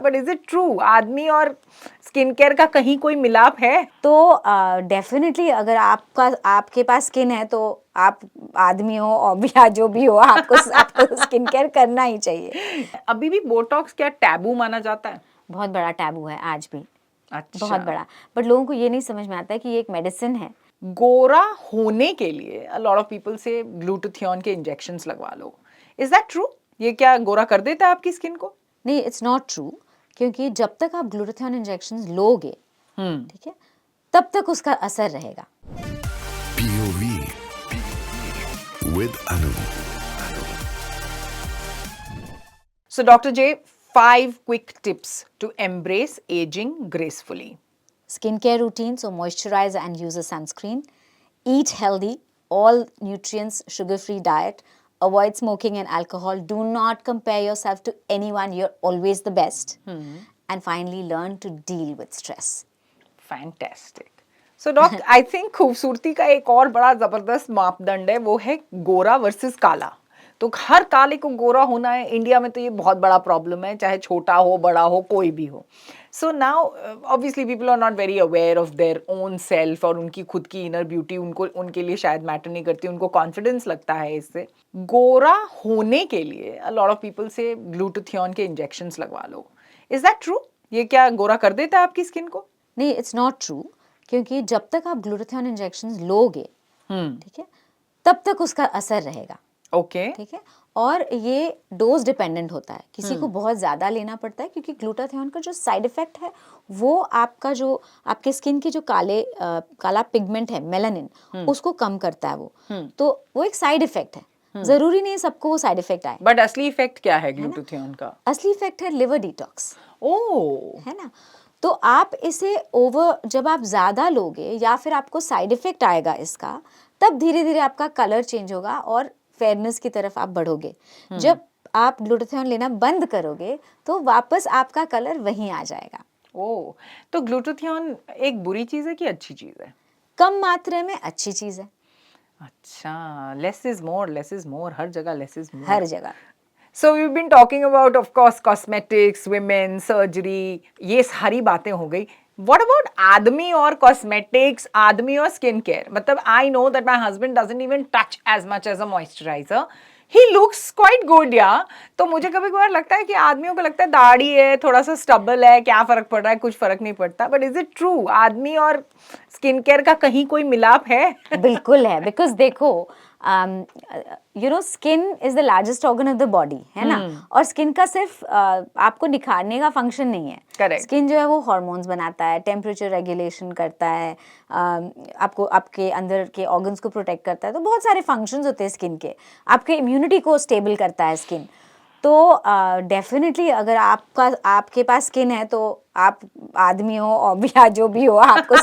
But is it true? आदमी और skin care का कहीं कोई मिलाप है? तो डेफिनेटली अगर आपके पास स्किन है तो आप आदमी हो और या जो भी हो आपको स्किन केयर करना ही चाहिए। अभी भी बोटॉक्स क्या टैबू माना जाता है? बहुत बड़ा टैबू है आज भी, अच्छा, बहुत बड़ा। बट लोगों को ये नहीं समझ में आता है कि ये एक मेडिसिन है। गोरा होने के लिए अ लॉट ऑफ पीपल से ग्लूटाथियोन के इंजेक्शंस लगवा लो। Is that true? ये क्या गोरा कर देता है आपकी स्किन को? नहीं, इट्स नॉट ट्रू, क्योंकि जब तक आप ग्लूटाथियोन इंजेक्शंस लोगे, ठीक है, तब तक उसका असर रहेगा। POV with Anu. So Dr. J, 5 quick tips to embrace aging gracefully. Skincare routine, so moisturize and use a sunscreen. Eat healthy, all nutrients, sugar-free diet. Avoid smoking and alcohol. Do not compare yourself to anyone. You're always the best. And finally, learn to deal with stress. Fantastic. So doctor, I think खूबसूरती का एक और बड़ा जबरदस्त मापदंड है, वो है गोरा वर्सेस काला। तो हर काले को गोरा होना है इंडिया में, तो ये बहुत बड़ा प्रॉब्लम है, चाहे छोटा हो बड़ा हो कोई भी हो। So now obviously people are not very aware of their own self, और उनकी खुद की इनर ब्यूटी उनके लिए शायद मैटर नहीं करती, उनको कॉन्फिडेंस लगता है इससे। गोरा होने के लिए अ लॉट ऑफ पीपल से ग्लूटाथियोन के इंजेक्शंस लगवा लो। Is that true? ये क्या गोरा कर देता है आपकी स्किन को? नहीं, इट्स नॉट ट्रू, क्योंकि जब तक आप ग्लूटाथियोन इंजेक्शंस लोगे, ठीक है, तब तक उसका असर रहेगा। ओके, ठीक है, और ये डोज डिपेंडेंट होता है। किसी को बहुत ज़्यादा लेना पड़ता है, क्योंकि ग्लूटाथियोन का जो साइड इफेक्ट है वो आपके स्किन की जो काला पिगमेंट है, मेलानिन, उसको कम करता है वो। तो वो एक साइड इफेक्ट है, जरूरी नहीं सबको वो साइड इफेक्ट आए। बट असली इफेक्ट क्या है ग्लूटाथियोन का? असली इफेक्ट है लिवर डिटॉक्स, ओह, है ना। तो आप इसे जब आप ज़्यादा लोगे या फिर आपको साइड इफेक्ट आएगा इसका, तब धीरे धीरे आपका कलर चेंज होगा और फेयरनेस की तरफ आप बढ़ोगे। जब आप ग्लूटाथियोन लेना बंद करोगे तो वापस आपका कलर वहीं आ जाएगा। ओह, तो ग्लूटाथियोन एक बुरी चीज है कि अच्छी चीज है? कम मात्रा में अच्छी चीज़ है, अच्छा, लेस इज मोर, हर जगह लेस इज मोर। हर जगह। So we've been talking about, of course, cosmetics, women, surgery, ये सारी बातें हो गई। What about आदमी और cosmetics, आदमी और skin care? मतलब I know that my husband doesn't even touch as much as a moisturizer. He looks quite good, yeah. तो मुझे कभी कभार लगता है कि आदमियों को लगता है दाढ़ी है, थोड़ा सा स्टबल है, क्या फर्क पड़ रहा है, कुछ फर्क नहीं पड़ता। But is it true? आदमी और स्किन केयर का कहीं कोई मिलाप है? बिल्कुल है, बिकॉज देखो, skin is the largest organ of the body, है ना। और स्किन का सिर्फ आपको निखारने का फंक्शन नहीं है। Correct. स्किन जो है वो हार्मोन्स बनाता है, टेम्परेचर रेगुलेशन करता है, आपको आपके अंदर के ऑर्गन्स को प्रोटेक्ट करता है। तो बहुत सारे फंक्शंस होते हैं स्किन के। आपके इम्यूनिटी को स्टेबल करता है स्किन। तो डेफिनेटली अगर आपके पास स्किन है तो आप आदमी हो और या जो भी हो आपको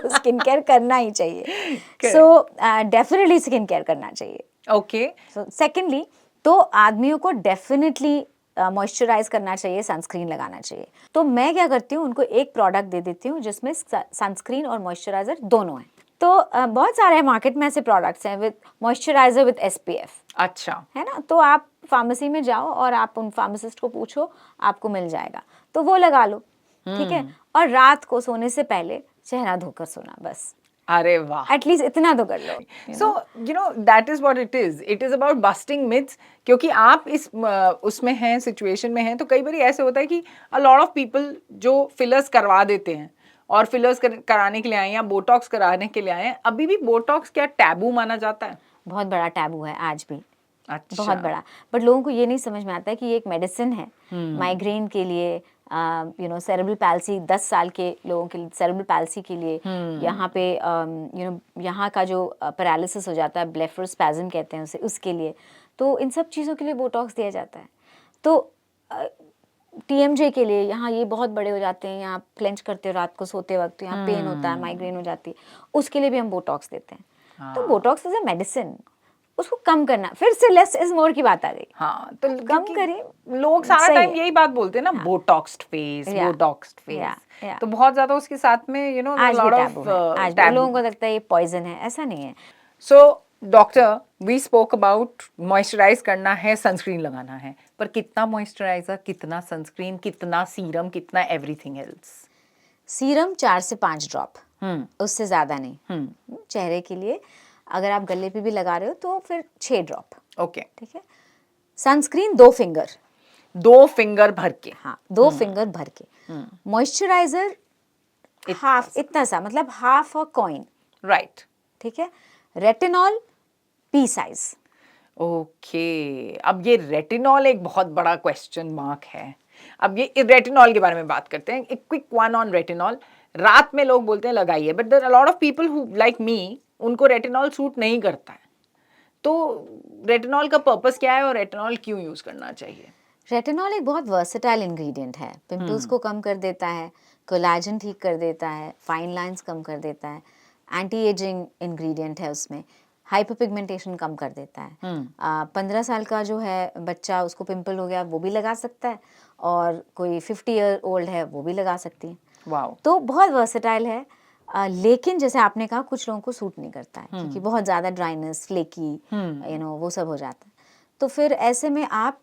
स्किन केयर करना ही चाहिए। सो डेफिनेटली स्किन केयर करना चाहिए। ओके, सो सेकेंडली, तो आदमियों को डेफिनेटली मॉइस्चराइज करना चाहिए, सनस्क्रीन लगाना चाहिए। तो मैं क्या करती हूँ, उनको एक प्रोडक्ट दे देती हूँ जिसमें सनस्क्रीन और मॉइस्चराइजर दोनों हैं। तो बहुत सारे मार्केट में ऐसे प्रोडक्ट्स हैं विद मॉइस्चराइजर विद SPF, अच्छा, है ना। तो आप फार्मेसी में जाओ और आप उन फार्मासिस्ट को पूछो, आपको मिल जाएगा, तो वो लगा लो, ठीक है। और रात को सोने से पहले चेहरा धोकर सोना, बस। अरे वाह। एटलीस्ट इतना तो कर लो। So, that is what it is. It is about busting myths. क्योंकि आप उसमें हैं, सिचुएशन में हैं, तो कई बार ऐसे होता है कि a lot of people जो फिलर्स करवा देते हैं और फिलर्स कराने के लिए आए या बोटॉक्स कराने के लिए आए हैं, अभी भी बोटॉक्स क्या टैबू माना जाता है? बहुत बड़ा टैबू है आज भी, अच्छा, बहुत बड़ा। बट लोगों को ये नहीं समझ में आता है कि ये एक मेडिसिन है माइग्रेन के लिए, सेरेब्रल पैल्सी, 10 साल के लोगों के लिए सेरेब्रल पैल्सी के लिए, यहाँ पे यहाँ का जो पैरालिसिस हो जाता है, ब्लेफरोस्पैज्म कहते हैं उसे, उसके लिए। तो इन सब चीज़ों के लिए बोटॉक्स दिया जाता है। तो TMJ के लिए, यहाँ ये बहुत बड़े हो जाते हैं, यहाँ क्लेंच करते हो रात को सोते वक्त, यहाँ पेन होता है, माइग्रेन हो जाती है, उसके लिए भी हम बोटॉक्स देते हैं। तो बोटॉक्स इज अ मेडिसिन, उसको कम करना। फिर से लेस इज मोर की बात आ गई। हाँ, तो कम करें, लोग सारा सही टाइम है। यही बात बोलते हैं ना, बोटॉक्स्ड फेस, बोटॉक्स्ड फेस। तो बहुत ज्यादा उसके साथ में आज भी लॉट टैबू है, आज भी लोगों को लगता है ये पॉइजन है, ऐसा नहीं है। So doctor, we spoke about moisturise करना है, सनस्क्रीन लगाना है, पर कितना मॉइस्चराइजर, कितना सनस्क्रीन, कितना सीरम, कितना एवरीथिंग एल्स? सीरम 4 से 5 ड्रॉप, हम्म उससे ज़्यादा नहीं। चेहरे के लिए अगर आप गले पे भी लगा रहे हो तो फिर 6 ड्रॉप, ओके। ठीक है। सनस्क्रीन 2 फिंगर, 2 फिंगर भर के। हाँ 2 फिंगर भर के। मॉइस्चराइजर हाफ, इतना सा, मतलब हाफ अ कॉइन, राइट। ठीक है। Retinol P size. ओके, अब ये रेटिनॉल एक बहुत बड़ा क्वेश्चन मार्क है। अब ये रेटिनॉल के बारे में बात करते हैं, एक क्विक वन ऑन रेटिनॉल। रात में लोग बोलते हैं लगाइए, but there are a lot of people who like me, उनको रेटिनॉल सूट नहीं करता है। तो रेटिनॉल का पर्पस क्या है और रेटिनॉल क्यों यूज करना चाहिए? रेटिनॉल एक बहुत वर्सेटाइल इंग्रेडिएंट है। पिंपल्स को कम कर देता है, कोलाजन ठीक कर देता है, फाइन लाइंस कम कर देता है, एंटी एजिंग इंग्रेडिएंट है उसमें, हाइपरपिगमेंटेशन कम कर देता है। 15 साल का जो है बच्चा, उसको पिंपल हो गया, वो भी लगा सकता है, और कोई 50 ईयर ओल्ड है वो भी लगा सकती है। वाओ। तो बहुत वर्सेटाइल है। लेकिन जैसे आपने कहा, कुछ लोगों को सूट नहीं करता है, क्योंकि बहुत ज़्यादा ड्राइनेस, फ्लेकी, वो सब हो जाता है। तो फिर ऐसे में आप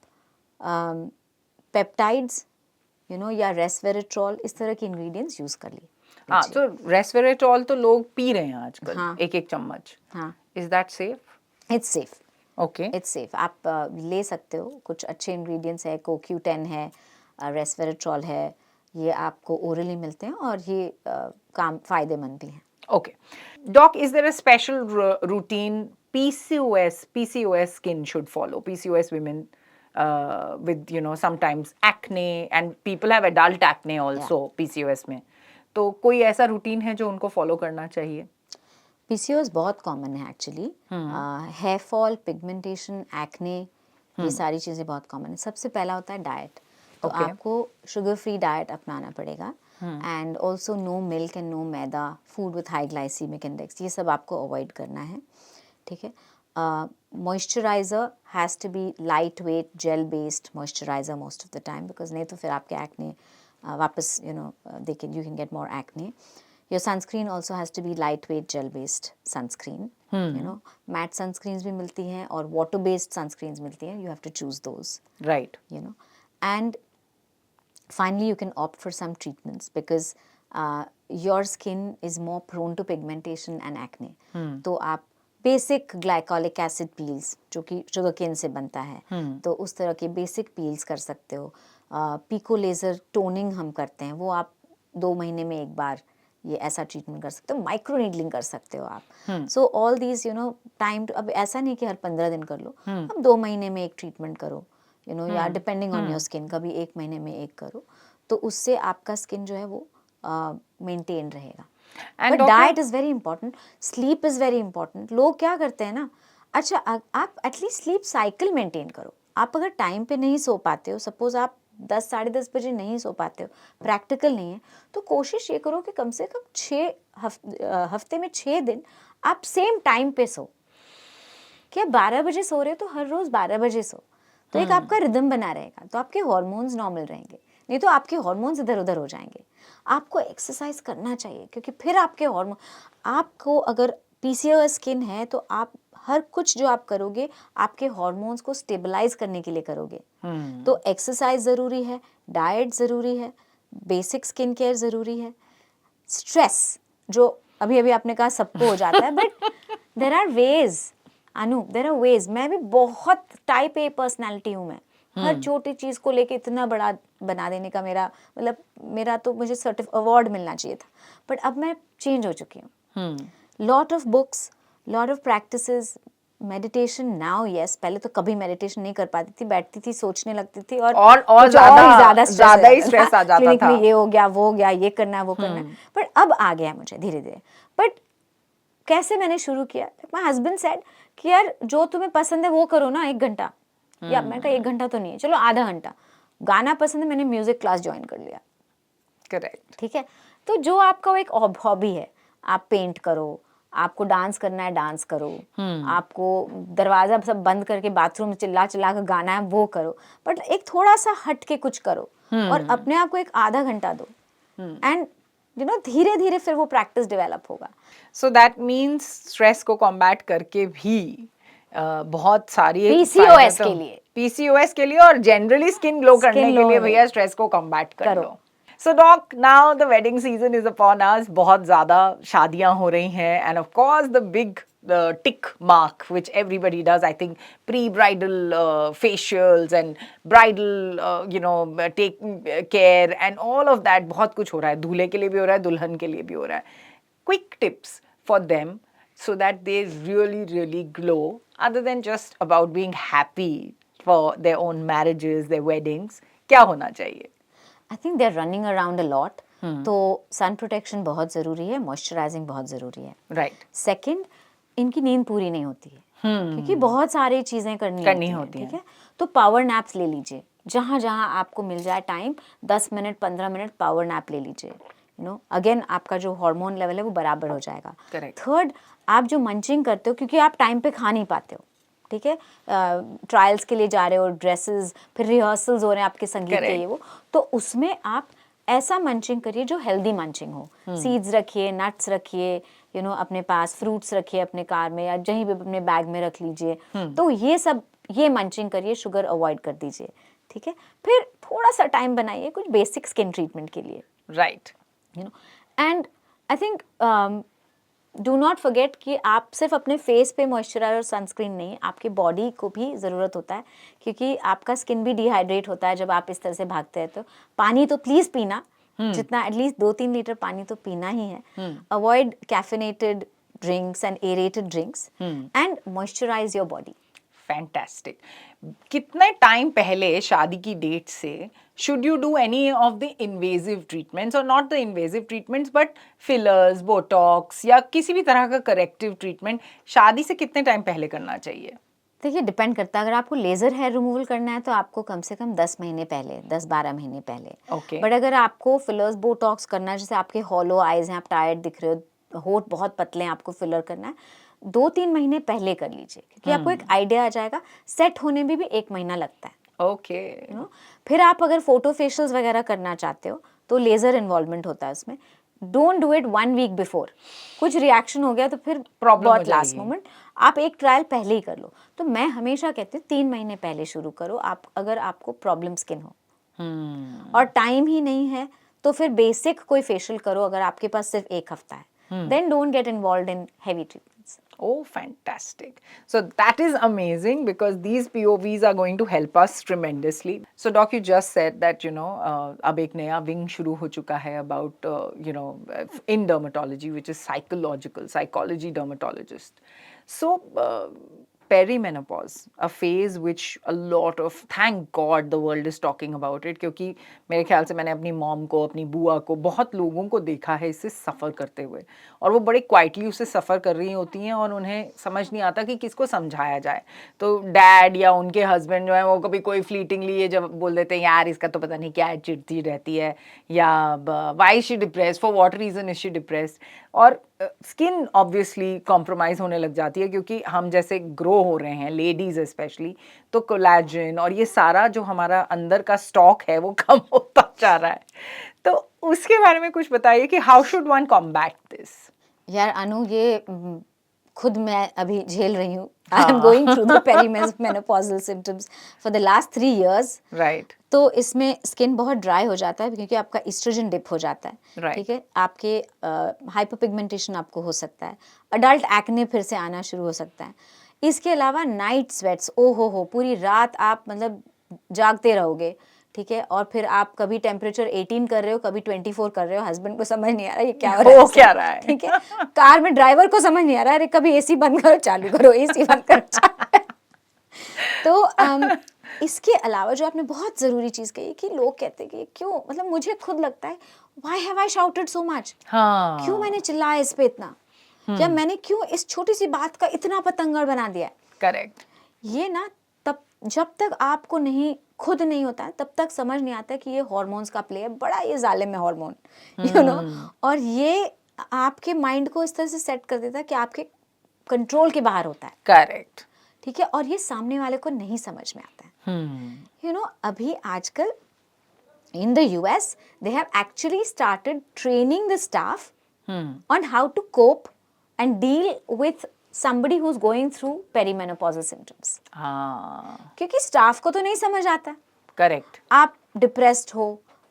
पेप्टाइड्स या रेस्वेरेट्रॉल, इस तरह के इंग्रेडिएंट्स यूज़ कर लिए। हाँ, तो रेस्वेरेट्रॉल तो लोग पी रहे हैं आजकल, हाँ। एक चम्मच। हाँ, is that safe? It's safe, okay. It's safe. आप ले सकते हो, कुछ अच्छे इंग्रेडिएंट्स है, CoQ10 है, रेस्वेरेट्रॉल है, ये आपको ओरली मिलते हैं, और ये काम फ़ायदेमंद भी हैं। Okay. Doc, is there a special routine PCOS skin should follow? PCOS women with, sometimes acne, and people have adult acne also, PCOS में. तो कोई ऐसा रूटीन है जो उनको फॉलो करना चाहिए? PCOS बहुत कॉमन है actually. Hair fall, pigmentation, acne, ये सारी चीज़ें बहुत कॉमन है। सबसे पहला होता है डाइट। तो Okay. आपको शुगर फ्री डाइट अपनाना पड़ेगा, and also no milk and no maida, food with high glycaemic index, ये सब आपको अवॉइड करना है, ठीक है। Moisturiser has to be light weight gel based moisturiser most of the time, because नहीं तो फिर आपके एक्ने वापस you can get more acne. Your sunscreen also has to be lightweight gel-based sunscreen. Matte sunscreens भी मिलती हैं, और water-based sunscreens मिलती हैं. You have to choose those. Right. And finally, you can opt for some treatments, because your skin is more prone to pigmentation and acne. तो आप basic glycolic acid peels, जो कि शुगर केन से बनता है, तो उस तरह के बेसिक पील्स कर सकते हो। पिको लेज़र टोनिंग हम करते हैं, वो आप 2 महीने में एक बार ये ऐसा ट्रीटमेंट कर सकते हो। माइक्रो नीडलिंग कर सकते हो आप। सो ऑल दीज टाइम, अब ऐसा नहीं कि हर 15 दिन कर लो, अब 2 महीने में एक ट्रीटमेंट करो, या डिपेंडिंग ऑन योर स्किन, कभी 1 महीने में एक करो, तो उससे आपका स्किन जो है वो मेंटेन रहेगा। But diet is very important, sleep is very important. लोग क्या करते हैं ना, अच्छा आप एटलीस्ट स्लीप साइकिल मेंटेन करो। आप अगर टाइम पे नहीं सो पाते हो, सपोज आप 10 साढ़े 10 बजे नहीं सो पाते हो, प्रैक्टिकल नहीं है, तो कोशिश ये करो कि कम से कम 6 हफ्ते में 6 दिन आप सेम टाइम पे सो। क्या 12 बजे सो रहे हो तो हर रोज़ 12 बजे सो, तो एक आपका रिदम बना रहेगा, तो आपके हार्मोन्स नॉर्मल रहेंगे। नहीं तो आपके हार्मोन्स इधर उधर हो जाएंगे। आपको एक्सरसाइज करना चाहिए, क्योंकि फिर आपके हार्मोन, आपको अगर PCOS स्किन है तो आप हर कुछ जो आप करोगे आपके हार्मोन्स को स्टेबलाइज करने के लिए करोगे। तो एक्सरसाइज ज़रूरी है, डाइट ज़रूरी है, बेसिक स्किन केयर ज़रूरी है। स्ट्रेस जो अभी अभी आपने कहा सबको हो जाता है, but there are ways, Anu, there are ways. मैं भी बहुत टाइप ए पर्सनैलिटी हूँ। मैं हर छोटी चीज़ को लेके इतना बड़ा बना देने का मेरा तो मुझे अवार्ड मिलना चाहिए था, बट अब मैं चेंज हो चुकी हूँ। Lot of books, lot of practices, meditation now, yes. पहले तो कभी मेडिटेशन नहीं कर पाती थी, बैठती थी, सोचने लगती थी, और ज़्यादा ही स्ट्रेस आ जाता क्लिनिक में ये हो गया, वो हो गया, ये करना है, वो करना है। बट अब आ गया मुझे धीरे धीरे। बट कैसे मैंने शुरू किया, माय हस्बैंड सेड कि यार जो तुम्हें पसंद है वो करो ना 1 घंटा। या मैंने कहा 1 घंटा तो नहीं है, चलो आधा घंटा। गाना पसंद है, मैंने म्यूजिक क्लास ज्वाइन कर लिया। करेक्ट, ठीक है। तो जो आपका एक हॉबी है, आप पेंट करो, आपको डांस करना है डांस करो, आपको दरवाजा सब बंद करके बाथरूम में चिल्ला चिल्ला कर गाना है वो करो, बट एक थोड़ा सा हट के कुछ करो, और अपने आप को एक आधा घंटा दो। एंड धीरे धीरे फिर वो प्रैक्टिस डेवलप होगा। सो दैट मीन्स स्ट्रेस को कॉम्बैट करके भी बहुत सारी PCOS के लिए, PCOS के लिए और जनरली स्किन ग्लो करने के glow लिए में। भैया स्ट्रेस को कॉम्बैट कर करो। लो। So doc, now the wedding season is upon us, बहुत ज्यादा शादियां हो रही हैं and of course the big tick mark which everybody does, I think pre-bridal facials and bridal taking care and all of that, बहुत कुछ हो रहा है, दूल्हे के लिए भी हो रहा है, दुल्हन के लिए भी हो रहा है। Quick tips for them so that they really glow, other than just about being happy for their own marriages, their weddings, क्या होना चाहिए? I think they are running around a lot, तो सन प्रोटेक्शन बहुत ज़रूरी है, moisturising बहुत ज़रूरी है। राइट। सेकंड, इनकी नींद पूरी नहीं होती है, क्योंकि बहुत सारी चीज़ें करनी होती हैं, ठीक है? तो पावर नैप्स ले लीजिए, जहाँ जहाँ आपको मिल जाए time, 10 minute 15 minute power nap ले लीजिए, अगेन आपका जो हार्मोन लेवल है वो बराबर हो जाएगा। थर्ड, आप जो मंचिंग करते हो, क्योंकि आप टाइम पे खा नहीं पाते हो, ठीक है, ट्रायल्स के लिए जा रहे हो, ड्रेसेस, फिर रिहर्सल्स हो रहे हैं आपके संगीत के, ये वो, तो उसमें आप ऐसा मंचिंग करिए जो हेल्दी मंचिंग हो। सीड्स रखिए, नट्स रखिए, अपने पास फ्रूट्स रखिए, अपने कार में या कहीं भी अपने बैग में रख लीजिए। तो ये मंचिंग करिए, शुगर अवॉइड कर दीजिए, ठीक है? फिर थोड़ा सा टाइम बनाइए कुछ बेसिक स्किन ट्रीटमेंट के लिए, right. And I think do not forget कि आप सिर्फ अपने फेस पे मॉइस्चराइजर और सनस्क्रीन नहीं, आपके बॉडी को भी ज़रूरत होता है, क्योंकि आपका स्किन भी डिहाइड्रेट होता है जब आप इस तरह से भागते हैं। तो पानी तो प्लीज़ पीना, जितना एटलीस्ट 2-3 लीटर पानी तो पीना ही है। Avoid caffeinated drinks and aerated drinks and moisturise your body. Fantastic. कितने टाइम पहले शादी की डेट से should you do any of the invasive treatments, or not the invasive treatments but fillers, botox या किसी भी तरह का corrective treatment शादी से कितने टाइम पहले करना चाहिए? देखिए, डिपेंड करता है। अगर आपको लेज़र हेयर रिमूवल करना है तो आपको कम से कम 10 महीने पहले, 10-12 महीने पहले। Okay. बट अगर आपको फिलर्स, बोटॉक्स करना है, जैसे आपके हॉलो आइज हैं, आप टायर्ड दिख रहे हो, होठ बहुत पतले हैं, आपको फिलर करना है, 2-3 महीने पहले कर लीजिए, क्योंकि आपको एक आइडिया आ जाएगा। सेट होने में भी 1 महीना लगता है। ओके। फिर आप अगर फोटो फेशियल्स वगैरह करना चाहते हो तो लेज़र इन्वॉल्वमेंट होता है उसमें। Don't do it 1 week before, कुछ रिएक्शन हो गया तो फिर प्रॉब्लम बहुत लास्ट मोमेंट, आप एक ट्रायल पहले ही कर लो। तो मैं हमेशा कहती हूँ 3 महीने पहले शुरू करो, आप अगर आपको प्रॉब्लम स्किन हो। और टाइम ही नहीं है तो फिर बेसिक कोई फेशियल करो, अगर आपके पास सिर्फ 1 हफ्ता है। Then don't get involved in heavy treatments. Oh, fantastic. So that is amazing because these POVs are going to help us tremendously. So Doc, you just said that, अब एक नया wing शुरू हो चुका है about, in dermatology, which is psychology dermatologist. So, perimenopause, a phase which a lot of, thank God the world is talking about it, क्योंकि मेरे ख्याल से मैंने अपनी मॉम को, अपनी बुआ को, बहुत लोगों को देखा है इससे सफ़र करते हुए, और वो बड़े क्वाइटली उससे सफ़र कर रही होती हैं और उन्हें समझ नहीं आता कि किसको समझाया जाए। तो डैड या उनके हस्बैंड जो है वो कभी कोई फ्लीटिंगली ये जब बोल देते हैं, यार इसका तो पता नहीं क्या है, चिढ़ती रहती है, या why she depressed, for what reason is she depressed, और स्किन ऑब्वियसली कॉम्प्रोमाइज़ होने लग जाती है, क्योंकि हम जैसे ग्रो हो रहे हैं, लेडीज़ स्पेशली, तो कोलेजन और ये सारा जो हमारा अंदर का स्टॉक है वो कम होता जा रहा है। तो उसके बारे में कुछ बताइए कि how should one combat this? यार अनु, ये खुद मैं अभी झेल रही हूँ। I am going through the perimenopausal symptoms for the last 3 years। Right. तो इसमें स्किन बहुत ड्राई हो जाता है, क्योंकि आपका एस्ट्रोजन डिप हो जाता है, ठीक है? आपके हाइपरपिगमेंटेशन आपको हो सकता है, अडल्ट एक्ने फिर से आना शुरू हो सकता है। इसके अलावा नाइट स्वेट्स, ओ हो, पूरी रात आप मतलब जागते रहोगे, ठीक है? और फिर आप कभी टेम्परेचर 18 कर रहे हो, कभी 24 कर रहे हो, हस्बैंड को समझ नहीं आ रहा ये क्या हो रहा है, क्या रहा है, ठीक है? कार में ड्राइवर को समझ नहीं आ रहा, अरे कभी एसी बंद करो, चालू करो, एसी बंद करो। तो इसके अलावा जो आपने बहुत ज़रूरी चीज़ कही कि लोग कहते हैं कि क्यों, मतलब मुझे खुद लगता है, why have I shouted so much? हाँ, क्यों मैंने चिल्लाया इस पे इतना? क्या मैंने क्यों इस छोटी सी बात का इतना पतंगड़ बना दिया? करेक्ट। ये ना, तब जब तक आपको खुद नहीं होता है, तब तक समझ नहीं आता कि ये हार्मोन्स का प्ले है, बड़ा ये जालिम है हार्मोन, और ये आपके माइंड को इस तरह से सेट कर देता है कि आपके कंट्रोल के बाहर होता है। करेक्ट। ठीक है, और ये सामने वाले को नहीं समझ में आता है। अभी आजकल in the US, they have actually started training the staff on how to cope and deal with somebody who's going through perimenopausal symptoms. हाँ, क्योंकि स्टाफ को तो नहीं समझ आता. करेक्ट. आप डिप्रेस्ड हो,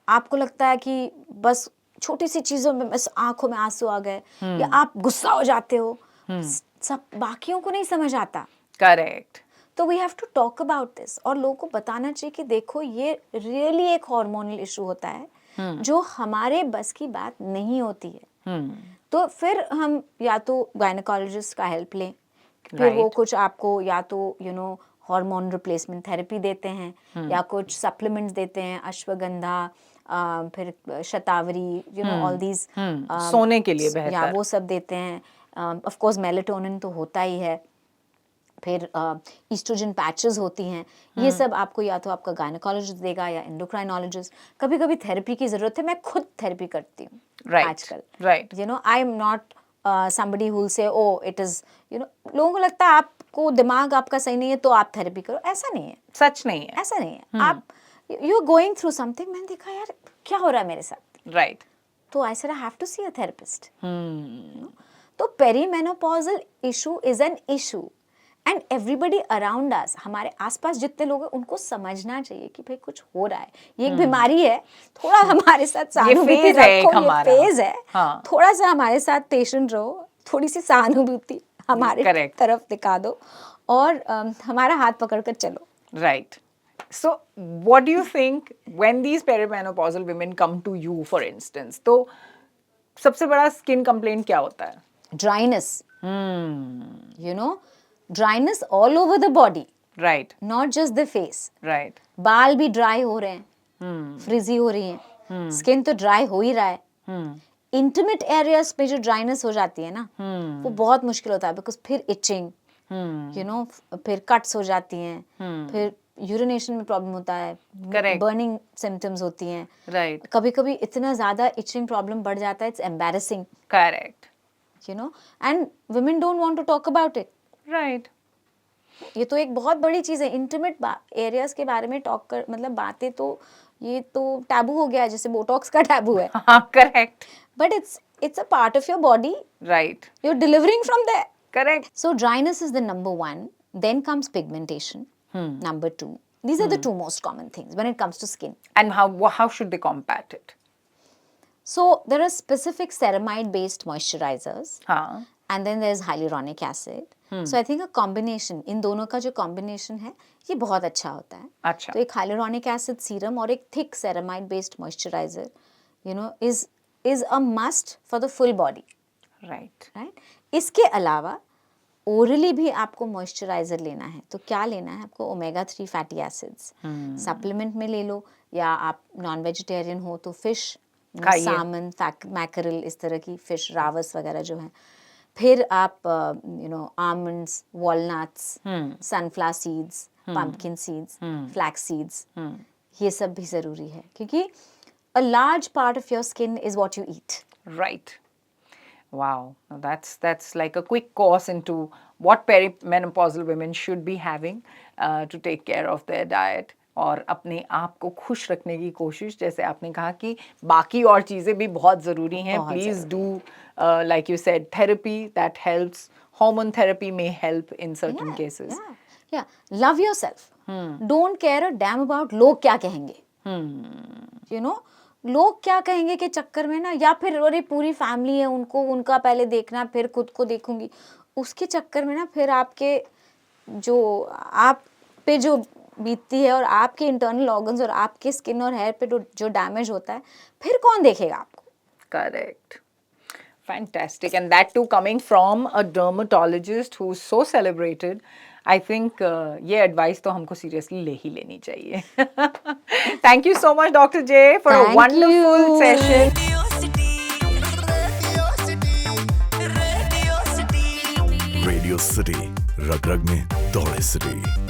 आपको लगता है कि बस छोटी सी चीजों में बस आंखों में आंसू आ गए, या आप गुस्सा हो जाते हो, सब बाकियों को नहीं समझ आता. करेक्ट. तो we have to talk about this, और लोगों को बताना चाहिए कि देखो ये रियली एक हार्मोनल इशू होता है जो हमारे बस की बात नहीं होती है. तो फिर हम या तो गायनेकोलॉजिस्ट का हेल्प लें, फिर वो कुछ आपको या तो हार्मोन रिप्लेसमेंट थेरेपी देते हैं, या कुछ सप्लीमेंट्स देते हैं, अश्वगंधा, फिर शतावरी, ऑल दीज, सोने के लिए या बेहतर. वो सब देते हैं. ऑफ कोर्स मेलेटोनिन तो होता ही है, फिर ईस्ट्रोजन पैचेस होती हैं. ये सब आपको या तो आपका गायनेकोलॉजिस्ट देगा या एंडोक्राइनोलॉजिस्ट. कभी कभी थेरेपी की जरूरत है, मैं खुद थेरेपी करती हूँ आजकल. Right. I am not somebody who will say, oh, it is, लोगों को लगता है आपको दिमाग आपका सही नहीं है तो आप थेरेपी करो. ऐसा नहीं है, सच नहीं है. ऐसा नहीं है. आप you are going through something. मैंने देखा यार क्या हो रहा है मेरे साथ, राइट. तो I said I have to see a therapist. तो perimenopausal issue is an issue, and everybody around us, हमारे आसपास जितने लोग हैं उनको समझना चाहिए कि भाई कुछ हो रहा है, ये एक बीमारी है, थोड़ा हमारे साथ सहानुभूति phase है एक रखो, हमारा. ये फेज है. हाँ. थोड़ा सा हमारे साथ पेशेंट रहो, थोड़ी सी सहानुभूति हमारे Correct. तरफ दिखा दो, और हमारा हाथ पकड़कर चलो. Right. So, what do you think when these perimenopausal women come to you, for instance? तो सबसे बड़ा स्किन कंप्लेंट क्या होता है? Dryness, dryness all over the body, Right. Not just the face. Right. बाल भी ड्राई हो रहे हैं, फ्रिजी हो रही हैं, स्किन तो ड्राई हो ही रहा है. इंटीमेट एरियाज पे जो ड्राइनेस हो जाती है ना, वो बहुत मुश्किल होता है, बिकॉज फिर इचिंग, फिर कट्स हो जाती हैं, फिर यूरिनेशन में प्रॉब्लम होता है, Correct. बर्निंग सिम्टम्स होती हैं. Right. कभी कभी इतना ज्यादा इचिंग प्रॉब्लम बढ़ जाता है, it's embarrassing, Correct. And women don't want to talk about it. Right. ये तो एक बहुत बड़ी चीज है. इंटीमेट एरियाज के बारे में टॉक कर, मतलब बातें तो, ये तो टैबू हो गया है, जैसे बोटॉक्स का टैबू है. हाँ, correct. But it's a part of your body. Right. You're delivering from there. Correct. So dryness is the number one. Then comes pigmentation. Number two. These are the two most common things when it comes to skin. And how should they combat it? So there are specific ceramide-based moisturizers, हाँ. and then there's hyaluronic acid. So I think a combination, इन दोनों का जो combination है, ये बहुत अच्छा होता है. अच्छा. तो एक hyaluronic acid serum और एक thick ceramide-based moisturizer, is a must for the full body. Right. Right? इसके अलावा ओरली भी आपको मॉइस्चराइजर लेना है, तो क्या लेना है आपको? ओमेगा 3 फैटी एसिड्स सप्लीमेंट में ले लो, या आप नॉन वेजिटेरियन हो तो फिश, सामन, मैकरल, इस तरह की फिश, रावस वगैरह जो है. फिर आप almonds, walnuts, sunflower seeds, pumpkin seeds, flax seeds, ये सब भी ज़रूरी है, क्योंकि a large part of your skin is what you eat. Right. Wow. Now that's like a quick course into what perimenopausal women should be having to take care of their diet. और अपने आप को खुश रखने की कोशिश, जैसे आपने कहा कि बाकी और चीज़ें भी बहुत ज़रूरी हैं. Please do, like you said, therapy that helps. Hormone therapy may help in certain cases. Yeah. Love yourself. Don't care a damn about लोग क्या कहेंगे. लोग क्या कहेंगे के चक्कर में ना, या फिर अरे पूरी फैमिली है, उनको उनका पहले देखना, फिर खुद को देखूंगी, उसके चक्कर में ना फिर आपके जो आप पे जो बीतती है, और आपके इंटरनल ऑर्गन्स और आपके स्किन और हेयर पे जो डैमेज होता है, फिर कौन देखेगा आपको? Correct. Fantastic. And that too coming from a dermatologist who's so celebrated. I think ये advice तो हमको seriously ले ही लेनी चाहिए. Thank you so much, Dr. J, for a wonderful session. Radio City, रग रग में दौड़े City.